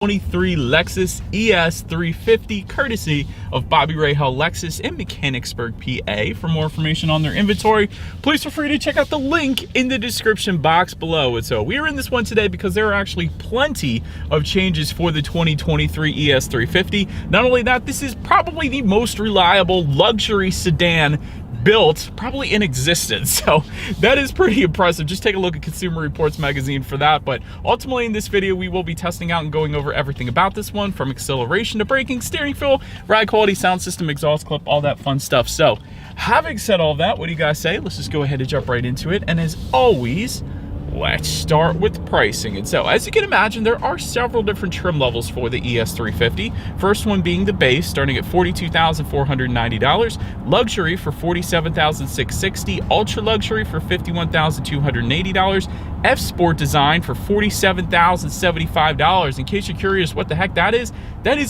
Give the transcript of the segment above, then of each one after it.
23 Lexus ES350 courtesy of Bobby Rahal Lexus in Mechanicsburg, PA. For more information on their inventory, please feel free to check out the link in the description box below. And so we are in this one today because there are actually plenty of changes for the 2023 ES350. Not only that, this is probably the most reliable luxury sedan built probably in existence, so that is pretty impressive. Just take a look at Consumer Reports magazine for that. But ultimately in this video we will be testing out and going over everything about this one, from acceleration to braking, steering feel, ride quality, sound system, exhaust clip, all that fun stuff. So having said all that, what do you guys say? Let's just go ahead and jump right into it. And as always, let's start with pricing. And so, as you can imagine, there are several different trim levels for the ES350. First one being the base, starting at $42,490, luxury for $47,660, ultra luxury for $51,280, F Sport Design for $47,075. In case you're curious what the heck that is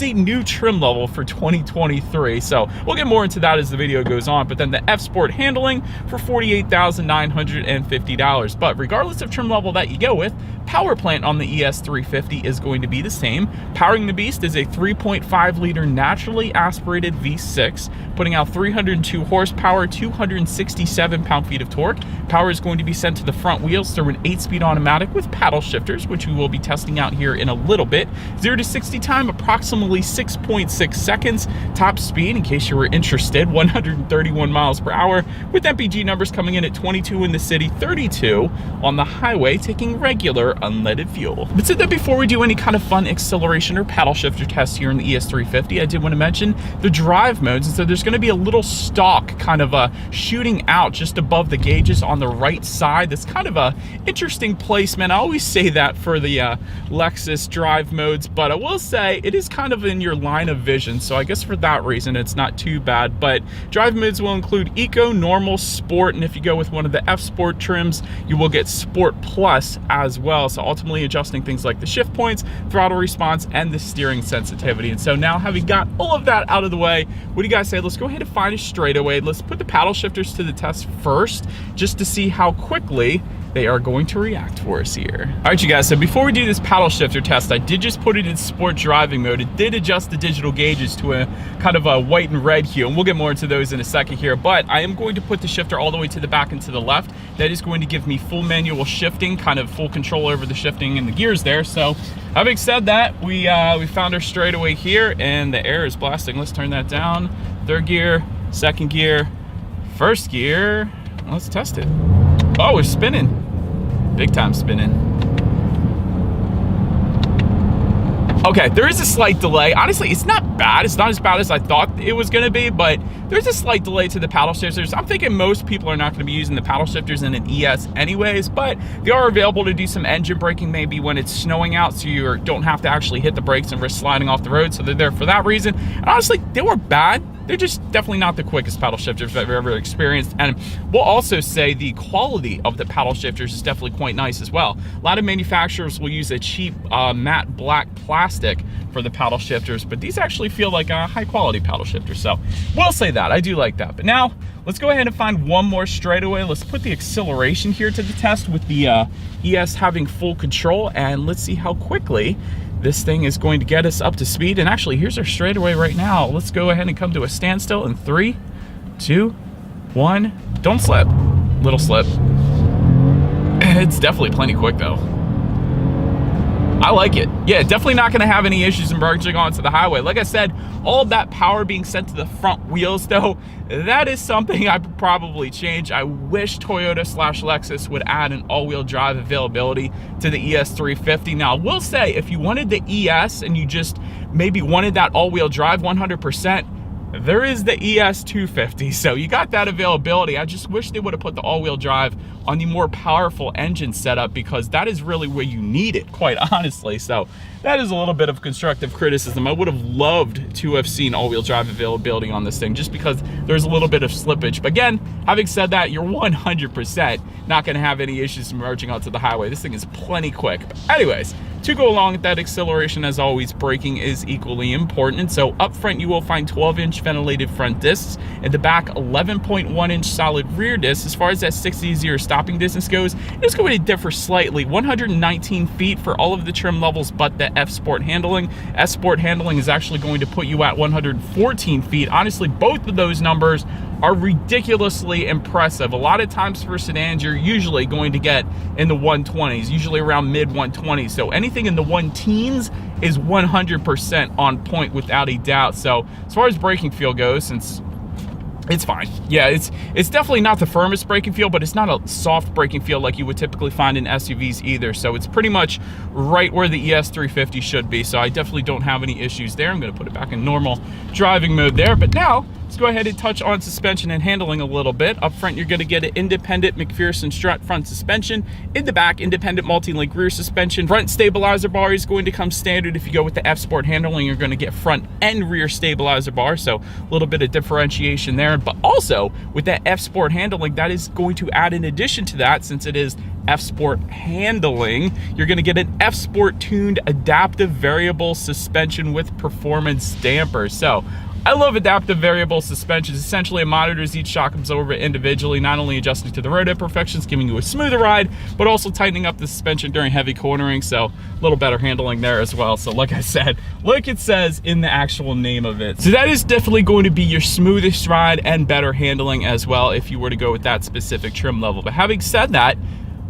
a new trim level for 2023. So we'll get more into that as the video goes on. But then the F Sport Handling for $48,950. But regardless of trim level that you go with, power plant on the ES350 is going to be the same. Powering the beast is a 3.5 liter naturally aspirated V6, putting out 302 horsepower, 267 pound-feet of torque. Power is going to be sent to the front wheels through an 8-speed automatic with paddle shifters, which we will be testing out here in a little bit. 0 to 60 time, approximately 6.6 seconds. Top speed, in case you were interested, 131 miles per hour, with MPG numbers coming in at 22 in the city, 32 on the highway, taking regular unleaded fuel. But so that before we do any kind of fun acceleration or paddle shifter tests here in the ES350, I did want to mention the drive modes. And so there's going to be a little stalk kind of shooting out just above the gauges on the right side. That's kind of a interesting placement. I always say that for the Lexus drive modes, but I will say it is kind of in your line of vision. So I guess for that reason, it's not too bad. But drive modes will include Eco, Normal, Sport, and if you go with one of the F Sport trims, you will get Sport Plus as well. So ultimately adjusting things like the shift points, throttle response, and the steering sensitivity. And so now, having got all of that out of the way, what do you guys say? Let's go ahead and find a straightaway. Let's put the paddle shifters to the test first, just to see how quickly they are going to react for us here. All right, you guys, so before we do this paddle shifter test, I did just put it in sport driving mode. It did adjust the digital gauges to a kind of a white and red hue, and we'll get more into those in a second here, but I am going to put the shifter all the way to the back and to the left. That is going to give me full manual shifting, kind of full control over the shifting and the gears there. So having said that, we found our straightaway here, and the air is blasting. Let's turn that down. Third gear, second gear, first gear. Let's test it. Oh, we're spinning. Big time spinning. Okay, there is a slight delay. Honestly, it's not bad. It's not as bad as I thought it was going to be, but there's a slight delay to the paddle shifters. I'm thinking most people are not going to be using the paddle shifters in an ES anyways, but they are available to do some engine braking maybe when it's snowing out, so you don't have to actually hit the brakes and risk sliding off the road. So they're there for that reason. And honestly, they weren't bad. They're just definitely not the quickest paddle shifters I've ever experienced. And we'll also say the quality of the paddle shifters is definitely quite nice as well. A lot of manufacturers will use a cheap matte black plastic for the paddle shifters, but these actually feel like a high quality paddle shifter. So we'll say that. I do like that. But now let's go ahead and find one more straightaway. Let's put the acceleration here to the test with the ES having full control, and let's see how quickly this thing is going to get us up to speed. And actually, here's our straightaway right now. Let's go ahead and come to a standstill in 3, 2, 1. Don't slip. Little slip. It's definitely plenty quick though. I like it. Yeah, definitely not going to have any issues in merging onto the highway. Like I said, all of that power being sent to the front wheels though, that is something I would probably change. I wish Toyota/Lexus would add an all-wheel drive availability to the ES350. Now, I will say, if you wanted the ES and you just maybe wanted that all-wheel drive 100%, there is the ES250, so you got that availability. I just wish they would have put the all-wheel drive on the more powerful engine setup, because that is really where you need it, quite honestly. So that is a little bit of constructive criticism. I would have loved to have seen all-wheel drive availability on this thing, just because there's a little bit of slippage. But again, having said that, you're 100% not going to have any issues merging onto the highway. This thing is plenty quick. But anyways, to go along with that acceleration, as always, braking is equally important. And so up front, you will find 12-inch ventilated front discs. At the back, 11.1-inch solid rear discs. As far as that 60-0 stopping distance goes, it's going to differ slightly. 119 feet for all of the trim levels but the the F Sport handling. S Sport handling is actually going to put you at 114 feet. Honestly, both of those numbers are ridiculously impressive. A lot of times for sedans, you're usually going to get in the 120s, usually around mid 120s. So anything in the 1-teens is 100% on point without a doubt. So as far as braking feel goes, since it's fine. Yeah, it's definitely not the firmest braking feel, but it's not a soft braking feel like you would typically find in SUVs either. So it's pretty much right where the ES350 should be. So I definitely don't have any issues there. I'm gonna put it back in normal driving mode there. But now, let's go ahead and touch on suspension and handling a little bit. Up front, you're gonna get an independent McPherson strut front suspension. In the back, independent multi-link rear suspension. Front stabilizer bar is going to come standard. If you go with the F Sport handling, you're gonna get front and rear stabilizer bar. So a little bit of differentiation there. But also, with that F Sport handling, that is going to add in addition to that, since it is F Sport handling, you're gonna get an F Sport tuned adaptive variable suspension with performance dampers. So I love adaptive variable suspensions. Essentially, it monitors each shock absorber individually, not only adjusting to the road imperfections, giving you a smoother ride, but also tightening up the suspension during heavy cornering. So a little better handling there as well. So like I said, like it says in the actual name of it. So that is definitely going to be your smoothest ride and better handling as well if you were to go with that specific trim level. But having said that,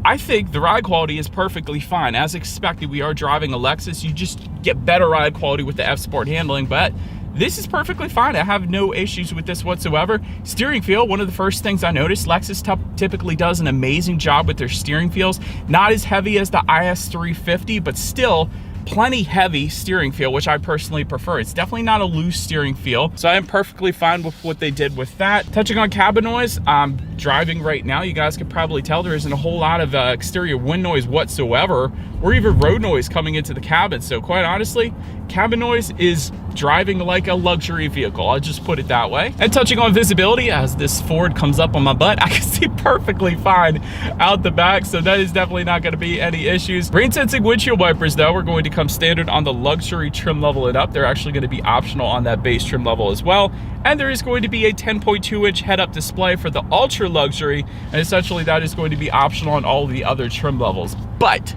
I think the ride quality is perfectly fine. As expected, we are driving a Lexus. You just get better ride quality with the F Sport handling, but this is perfectly fine. I have no issues with this whatsoever. Steering feel, one of the first things I noticed, Lexus typically does an amazing job with their steering feels. Not as heavy as the ES350, but still plenty heavy steering feel, which I personally prefer. It's definitely not a loose steering feel, so I am perfectly fine with what they did with that. Touching on cabin noise, I'm driving right now. You guys could probably tell there isn't a whole lot of exterior wind noise whatsoever, or even road noise coming into the cabin. So quite honestly, cabin noise is driving like a luxury vehicle. I'll just put it that way. And touching on visibility, as this Ford comes up on my butt, I can see perfectly fine out the back. So that is definitely not going to be any issues. Rain sensing windshield wipers though, we're going to come standard on the luxury trim level and up. They're actually going to be optional on that base trim level as well. And there is going to be a 10.2-inch head-up display for the ultra luxury. And essentially that is going to be optional on all the other trim levels. But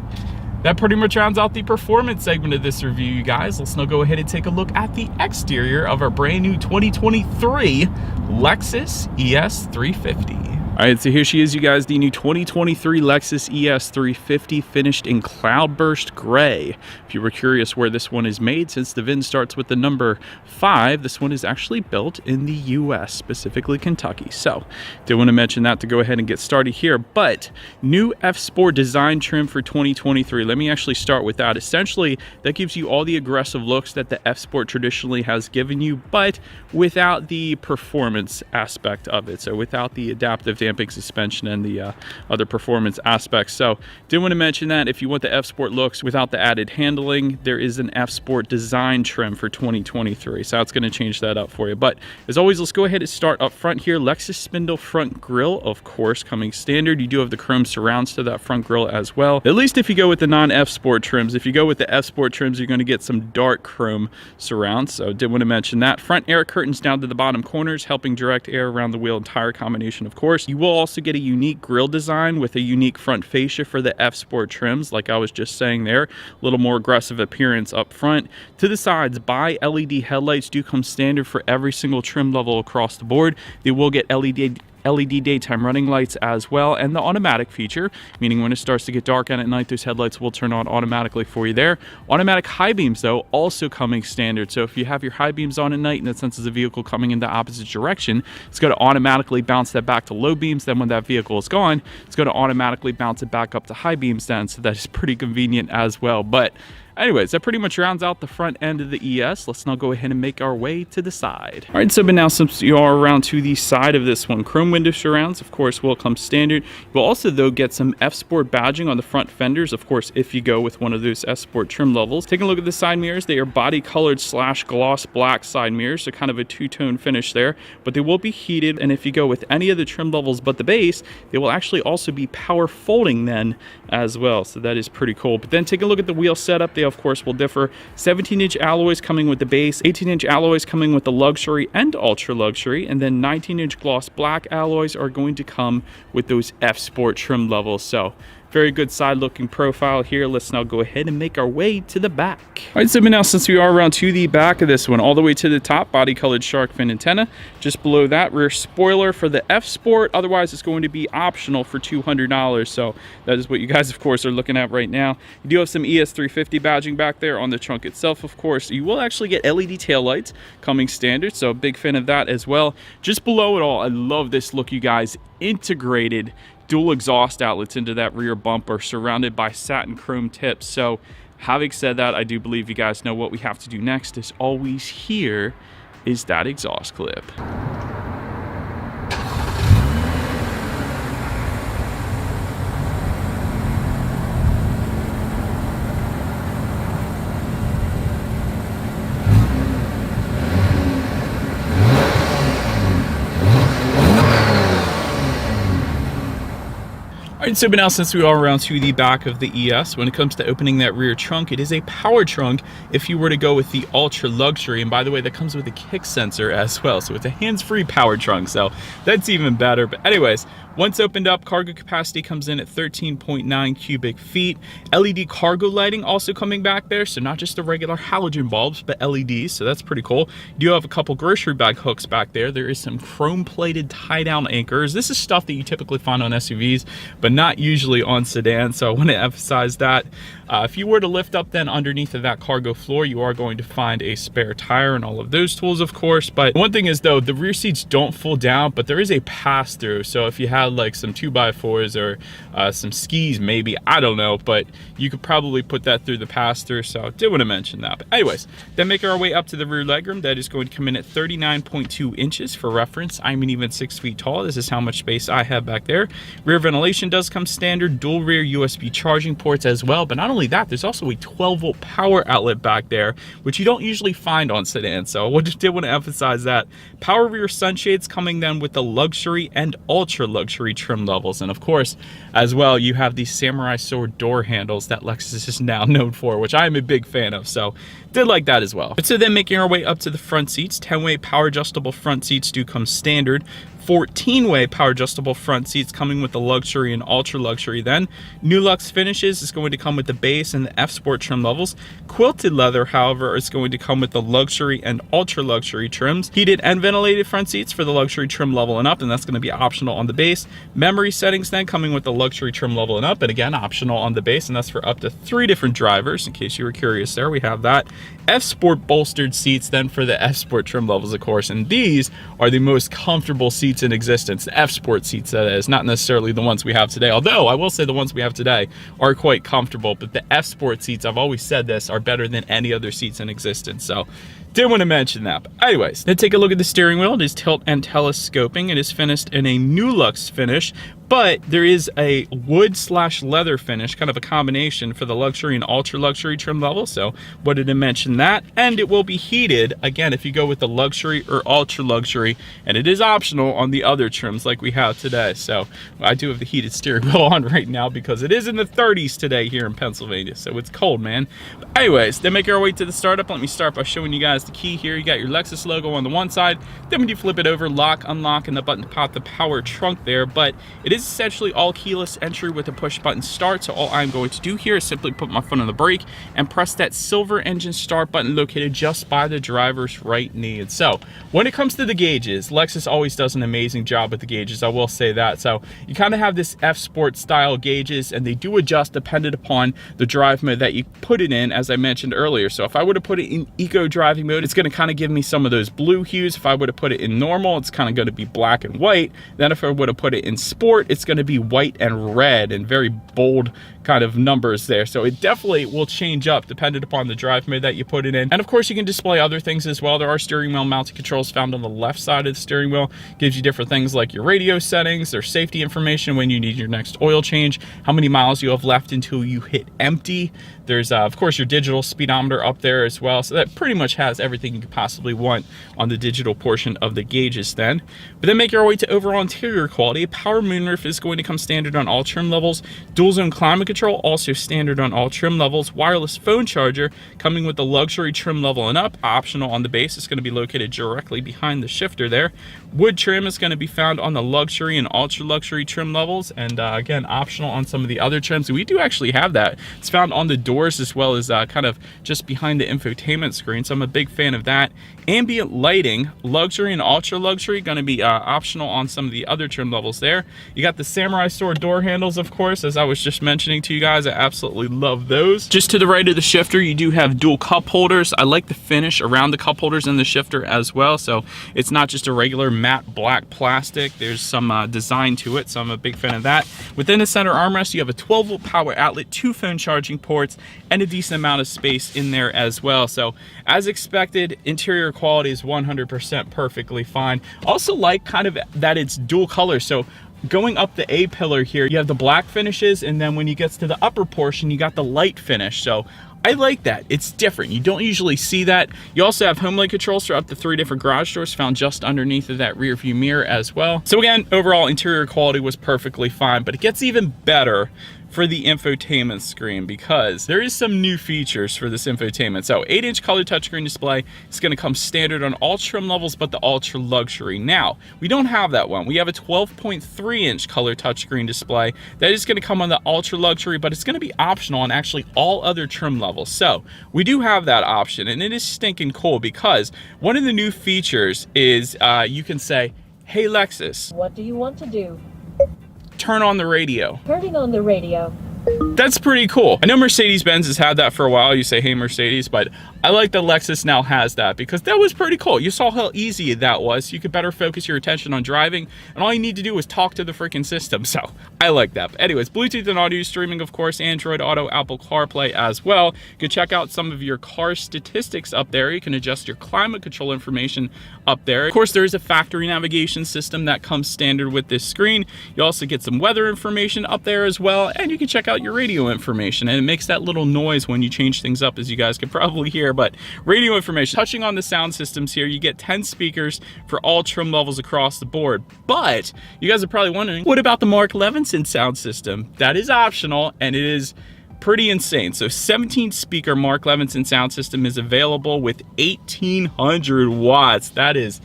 that pretty much rounds out the performance segment of this review, you guys. Let's now go ahead and take a look at the exterior of our brand new 2023 Lexus ES350. All right, so here she is, you guys, the new 2023 Lexus ES350 finished in Cloudburst Gray. If you were curious where this one is made, since the VIN starts with the number 5, this one is actually built in the US, specifically Kentucky. So, did want to mention that to go ahead and get started here. But new F Sport design trim for 2023. Let me actually start with that. Essentially, that gives you all the aggressive looks that the F Sport traditionally has given you, but without the performance aspect of it. So without the adaptive damping suspension and the other performance aspects. So did want to mention that if you want the F Sport looks without the added handling, there is an F Sport design trim for 2023. So that's going to change that up for you. But as always, let's go ahead and start up front here. Lexus spindle front grille, of course, coming standard. You do have the chrome surrounds to that front grille as well. At least if you go with the non-F Sport trims. If you go with the F Sport trims, you're going to get some dark chrome surrounds. So did want to mention that. Front air curtains down to the bottom corners, helping direct air around the wheel and tire combination, of course. You will also get a unique grille design with a unique front fascia for the F Sport trims, like I was just saying there. A little more aggressive appearance up front. To the sides, bi-LED headlights do come standard for every single trim level across the board. They will get LED daytime running lights as well, and the automatic feature, meaning when it starts to get dark out at night, those headlights will turn on automatically for you there. Automatic high beams though, also coming standard. So if you have your high beams on at night and it senses a vehicle coming in the opposite direction, it's going to automatically bounce that back to low beams. Then when that vehicle is gone, it's going to automatically bounce it back up to high beams then. So that is pretty convenient as well. But anyways, that pretty much rounds out the front end of the ES. Let's now go ahead and make our way to the side. All right, so but now since you are around to the side of this one, chrome window surrounds, of course, will come standard. You'll also, though, get some F Sport badging on the front fenders, of course, if you go with one of those F Sport trim levels. Taking a look at the side mirrors, they are body colored / gloss black side mirrors, so kind of a two-tone finish there, but they will be heated. And if you go with any of the trim levels but the base, they will actually also be power folding then as well. So that is pretty cool. But then take a look at the wheel setup. They of course will differ. 17-inch alloys coming with the base, 18-inch alloys coming with the luxury and ultra luxury, and then 19-inch gloss black alloys are going to come with those F Sport trim levels. So Very good side looking profile here. Let's now go ahead and make our way to the back. All right, so now since we are around to the back of this one, all the way to the top, body colored shark fin antenna. Just below that, rear spoiler for the F Sport. Otherwise, it's going to be optional for $200. So that is what you guys, of course, are looking at right now. You do have some ES350 badging back there on the trunk itself, of course. You will actually get LED taillights coming standard, so big fan of that as well. Just below it all, I love this look, you guys. Integrated dual exhaust outlets into that rear bumper, surrounded by satin chrome tips. So having said that, I do believe you guys know what we have to do next. Is always here is that exhaust clip. All right, so now since we are around to the back of the ES, when it comes to opening that rear trunk, it is a power trunk if you were to go with the Ultra Luxury. And by the way, that comes with a kick sensor as well. So it's a hands-free power trunk, so that's even better. But anyways, once opened up, cargo capacity comes in at 13.9 cubic feet. LED cargo lighting also coming back there, so not just the regular halogen bulbs, but LEDs, so that's pretty cool. You do have a couple grocery bag hooks back there. There is some chrome-plated tie-down anchors. This is stuff that you typically find on SUVs, but not usually on sedans, so I want to emphasize that. If you were to lift up then underneath of that cargo floor, you are going to find a spare tire and all of those tools, of course. But one thing is, though, the rear seats don't fold down, but there is a pass-through. So if you had like some 2x4s or some skis, maybe, I don't know, but you could probably put that through the pass-through. So I did want to mention that. But anyways, then making our way up to the rear legroom, that is going to come in at 39.2 inches. For reference, I'm an even 6 feet tall. This is how much space I have back there. Rear ventilation does come standard, dual rear USB charging ports as well. But not only that, there's also a 12-volt power outlet back there, which you don't usually find on sedans. So I just did want to emphasize that. Power rear sunshades coming then with the luxury and ultra luxury trim levels. And of course, as well, you have these samurai sword door handles that Lexus is now known for, which I am a big fan of. So did like that as well. But so then making our way up to the front seats, 10-way power adjustable front seats do come standard. 14-way power adjustable front seats coming with the luxury and ultra luxury. Then new luxe finishes is going to come with the base and the F Sport trim levels. Quilted leather, however, is going to come with the luxury and ultra luxury trims. Heated and ventilated front seats for the luxury trim level and up, and that's going to be optional on the base. Memory settings then coming with the luxury trim level and up, and again optional on the base, and that's for up to 3 different drivers. In case you were curious, there we have that. F Sport bolstered seats then for the F Sport trim levels, of course, and these are the most comfortable seats in existence. The F Sport seats, that is, not necessarily the ones we have today, although I will say the ones we have today are quite comfortable. But the F Sport seats, I've always said this, are better than any other seats in existence. So did want to mention that. But anyways, then take a look at the steering wheel. It is tilt and telescoping. It is finished in a new luxe finish, but there is a wood/leather finish, kind of a combination for the luxury and ultra luxury trim level. So wanted to mention that. And it will be heated again if you go with the luxury or ultra luxury, and it is optional on the other trims like we have today. So I do have the heated steering wheel on right now because it is in the 30s today here in Pennsylvania, so it's cold, man. But anyways, then make our way to the startup. Let me start by showing you guys the key here. You got your Lexus logo on the one side, then when you flip it over, lock, unlock, and the button to pop the power trunk there. But it is essentially all keyless entry with a push button start. So all I'm going to do here is simply put my foot on the brake and press that silver engine start button located just by the driver's right knee. And so when it comes to the gauges, Lexus always does an amazing job with the gauges, I will say that. So you kind of have this F Sport style gauges, and they do adjust dependent upon the drive mode that you put it in, as I mentioned earlier. So if I were to put it in eco driving mode, it's going to kind of give me some of those blue hues. If I were to put it in normal, it's kind of going to be black and white. Then if I were to put it in sport, it's going to be white and red and very bold kind of numbers there. So it definitely will change up dependent upon the drive mode that you put it in. And of course, you can display other things as well. There are steering wheel mounted controls found on the left side of the steering wheel. Gives you different things like your radio settings, there's safety information when you need your next oil change, how many miles you have left until you hit empty. There's of course your digital speedometer up there as well. So that pretty much has everything you could possibly want on the digital portion of the gauges then. But then make our way to overall interior quality. Power moonroof sunroof is going to come standard on all trim levels. Dual zone climate control, also standard on all trim levels. Wireless phone charger coming with the luxury trim level and up, optional on the base. It's going to be located directly behind the shifter there. Wood trim is going to be found on the luxury and ultra luxury trim levels, and again, optional on some of the other trims. We do actually have that. It's found on the doors as well as kind of just behind the infotainment screen, so I'm a big fan of that. Ambient lighting, luxury and ultra luxury, going to be optional on some of the other trim levels there. You got the Samurai Sword door handles, of course, as I was just mentioning to you guys. I absolutely love those. Just to the right of the shifter, you do have dual cup holders. I like the finish around the cup holders in the shifter as well, so it's not just a regular matte black plastic. There's some design to it, so I'm a big fan of that. Within the center armrest, you have a 12-volt power outlet, 2 phone charging ports, and a decent amount of space in there as well. So as expected, interior quality is 100% perfectly fine. Also like kind of that it's dual color, so going up the A pillar here, you have the black finishes, and then when you get to the upper portion, you got the light finish. So I like that. It's different. You don't usually see that. You also have HomeLink controls for up to 3 different garage doors found just underneath of that rear view mirror as well. So again, overall interior quality was perfectly fine, but it gets even better for the infotainment screen because there is some new features for this infotainment. So 8-inch color touchscreen display is going to come standard on all trim levels but the ultra luxury. Now, we don't have that one. We have a 12.3-inch color touchscreen display that is going to come on the ultra luxury, but it's going to be optional on actually all other trim levels. So we do have that option, and it is stinking cool because one of the new features is you can say, "Hey Lexus, what do you want to do? Turn on the radio." Turning on the radio. That's pretty cool. I know Mercedes-Benz has had that for a while. You say, "Hey Mercedes," but I like that Lexus now has that because that was pretty cool. You saw how easy that was. You could better focus your attention on driving, and all you need to do is talk to the freaking system. So I like that. But anyways, Bluetooth and audio streaming, of course, Android Auto, Apple CarPlay as well. You can check out some of your car statistics up there. You can adjust your climate control information up there. Of course, there is a factory navigation system that comes standard with this screen. You also get some weather information up there as well, and you can check out your radio information, and it makes that little noise when you change things up, as you guys can probably hear. But radio information, touching on the sound systems here, you get 10 speakers for all trim levels across the board. But you guys are probably wondering, what about the Mark Levinson sound system? That is optional, and it is pretty insane. So 17 speaker Mark Levinson sound system is available with 1800 watts. That is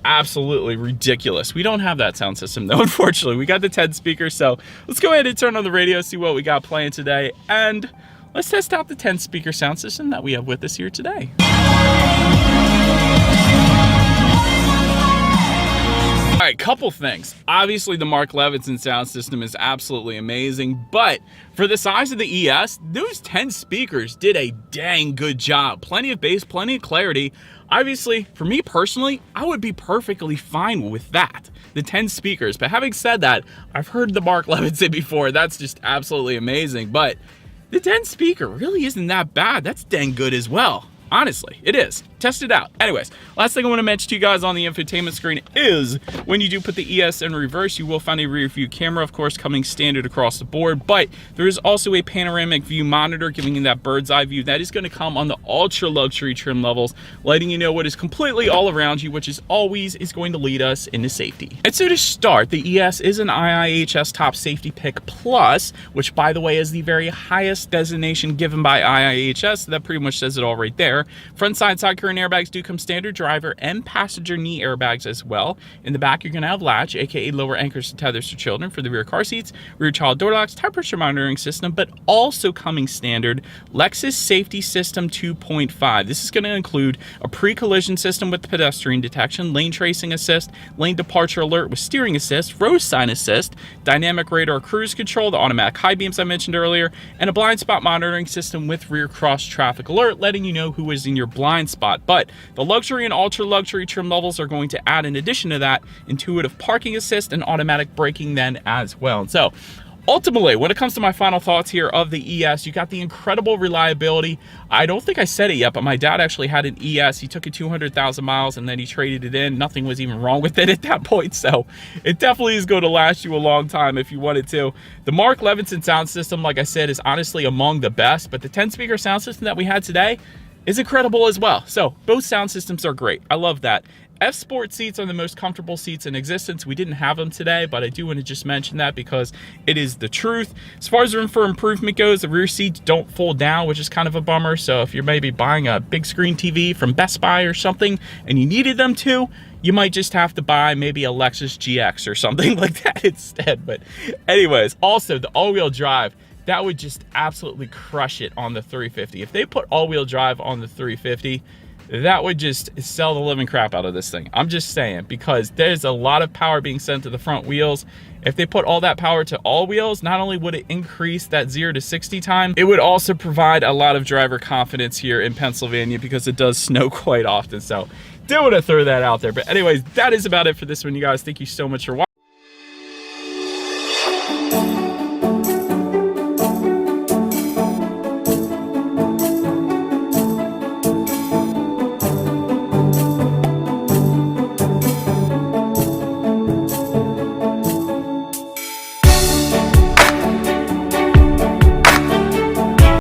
absolutely ridiculous. We don't have that sound system though, unfortunately. We got the 10 speakers, so let's go ahead and turn on the radio, see what we got playing today, and let's test out the 10 speaker sound system that we have with us here today. All right, couple things. Obviously, the Mark Levinson sound system is absolutely amazing, but for the size of the ES, those 10 speakers did a dang good job. Plenty of bass, plenty of clarity. Obviously, for me personally, I would be perfectly fine with that, the 10 speakers. But having said that, I've heard the Mark Levinson before. That's just absolutely amazing. But the 10 speaker really isn't that bad. That's dang good as well. Honestly, it is. Test it out. Anyways, last thing I want to mention to you guys on the infotainment screen is when you do put the ES in reverse, you will find a rear view camera, of course, coming standard across the board, but there is also a panoramic view monitor giving you that bird's eye view that is going to come on the ultra luxury trim levels, letting you know what is completely all around you, which is always going to lead us into safety. And so to start, the ES is an IIHS Top Safety Pick Plus, which by the way is the very highest designation given by IIHS. That pretty much says it all right there. Front side current airbags do come standard, driver and passenger knee airbags as well. In the back, you're going to have latch, aka lower anchors and tethers for children for the rear car seats, rear child door locks, tire pressure monitoring system, but also coming standard, Lexus Safety System 2.5. This is going to include a pre-collision system with pedestrian detection, lane tracing assist, lane departure alert with steering assist, road sign assist, dynamic radar cruise control, the automatic high beams I mentioned earlier, and a blind spot monitoring system with rear cross traffic alert, letting you know who is in your blind spot. But the luxury and ultra luxury trim levels are going to add, in addition to that, intuitive parking assist and automatic braking then as well. And so ultimately, when it comes to my final thoughts here of the ES, you got the incredible reliability. I don't think I said it yet, but my dad actually had an ES. He took it 200,000 miles and then he traded it in. Nothing was even wrong with it at that point. So it definitely is going to last you a long time if you wanted to. The Mark Levinson sound system, like I said, is honestly among the best, but the 10 speaker sound system that we had today is incredible as well. So both sound systems are great. I love that. F Sport seats are the most comfortable seats in existence. We didn't have them today, but I do want to just mention that because it is the truth. As far as room for improvement goes, the rear seats don't fold down, which is kind of a bummer. So if you're maybe buying a big screen TV from Best Buy or something and you needed them to, you might just have to buy maybe a Lexus GX or something like that instead. But anyways, also the all-wheel drive, that would just absolutely crush it on the 350. If they put all-wheel drive on the 350, that would just sell the living crap out of this thing. I'm just saying, because there's a lot of power being sent to the front wheels. If they put all that power to all wheels, not only would it increase that 0 to 60 time, it would also provide a lot of driver confidence here in Pennsylvania because it does snow quite often. So do want to throw that out there. But anyways, that is about it for this one, you guys. Thank you so much for watching.